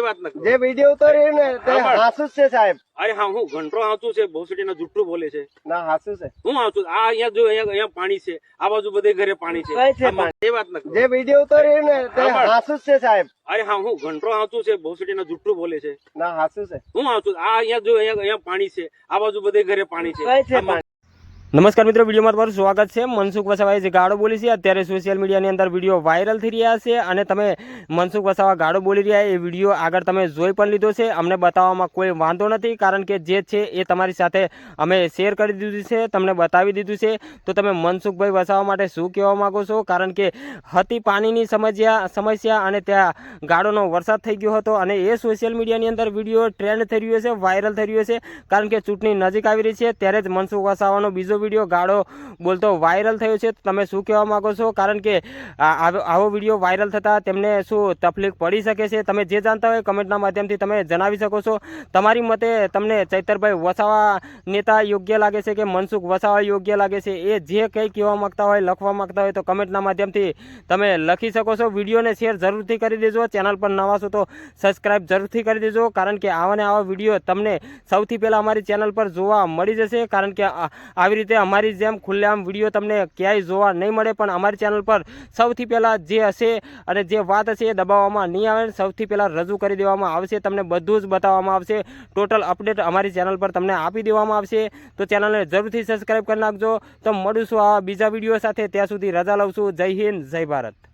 વાત ન કરો જે વિડિયો ઉતાર્યો ને તે હાસુ જ છે સાહેબ. અરે હા હું ઘંટો હાચું છે ભોસડીના જુઠ્ઠું બોલે છે ના હાસુ છે. હું હાચું આ અહીંયા જો અહીંયા પાણી છે આ બાજુ બધે ઘરે પાણી છે કઈ છે પાણી? એ વાત ન કરો જે વિડિયો ઉતાર્યો ને તે હાસુ જ છે સાહેબ. અરે હા હું ઘંટો હાચું છે ભોસડીના જુઠ્ઠું બોલે છે ના હાસુ છે. હું હાચું આ અહીંયા જો અહીંયા પાણી છે આ બાજુ બધે ઘરે પાણી છે કઈ છે પાણી? નમસ્કાર મિત્રો, વિડીયોમાં તમારું સ્વાગત છે। મનસુખ વસાવાએ જે ગાળો બોલી છે અત્યારે સોશિયલ મીડિયાની અંદર વિડીયો વાયરલ થઈ રહ્યા છે અને તમે મનસુખ વસાવા ગાળો બોલી રહ્યા એ વિડીયો આગળ તમે જોઈ પણ લીધો છે। અમને બતાવવામાં કોઈ વાંધો નથી, કારણ કે જે છે એ તમારી સાથે અમે શેર કરી દીધું છે, તમને બતાવી દીધું છે। તો તમે મનસુખભાઈ વસાવા માટે શું કહેવા માગો છો? કારણ કે હતી પાણીની સમસ્યા અને ત્યાં ગાળોનો વરસાદ થઈ ગયો હતો અને એ સોશિયલ મીડિયાની અંદર વિડીયો ટ્રેન્ડ થઈ રહ્યો છે, વાયરલ થઈ રહ્યો છે, કારણ કે ચૂંટણી નજીક આવી રહી છે ત્યારે જ મનસુખ વસાવાનો બીજો વિડીયો ગાળો બોલતો વાયરલ થયો છે। તમે શું કહેવા માંગો છો? કારણ કે આવો વિડીયો વાયરલ થતા તેમને શું તકલીફ પડી શકે છે? તમે જે જાણતા હોય કમેન્ટના માધ્યમથી તમે જણાવી શકો છો। તમારી મતે તમને ચૈતરભાઈ વસાવા નેતા યોગ્ય લાગે છે કે મનસુખ વસાવા યોગ્ય લાગે છે? એ જે કંઈ કહેવા માંગતા હોય, લખવા માંગતા હોય તો કમેન્ટના માધ્યમથી તમે લખી શકો છો। વિડીયોને શેર જરૂરથી કરી દેજો, ચેનલ પર નવા છો તો સબસ્ક્રાઈબ જરૂરથી કરી દેજો, કારણ કે આવા ને આવા વિડીયો તમને સૌથી પહેલાં અમારી ચેનલ પર જોવા મળી જશે। કારણ કે આવી રીતે અમારી જેમ ખુલ્લેઆમ વિડીયો તમને ક્યાંય જોવા નહીં મળે, પણ અમારી ચેનલ પર સૌથી પહેલાં જે હશે અને જે વાત હશે એ દબાવવામાં નહીં આવે, સૌથી પહેલાં રજૂ કરી દેવામાં આવશે, તમને બધું જ બતાવવામાં આવશે। ટોટલ અપડેટ અમારી ચેનલ પર તમને આપી દેવામાં આવશે। તો ચેનલને જરૂરથી સબસ્ક્રાઈબ કરી નાખજો। તો મળીશું આ બીજા વિડીયો સાથે, ત્યાં સુધી રજા લઉં છું। જય હિન્દ, જય ભારત।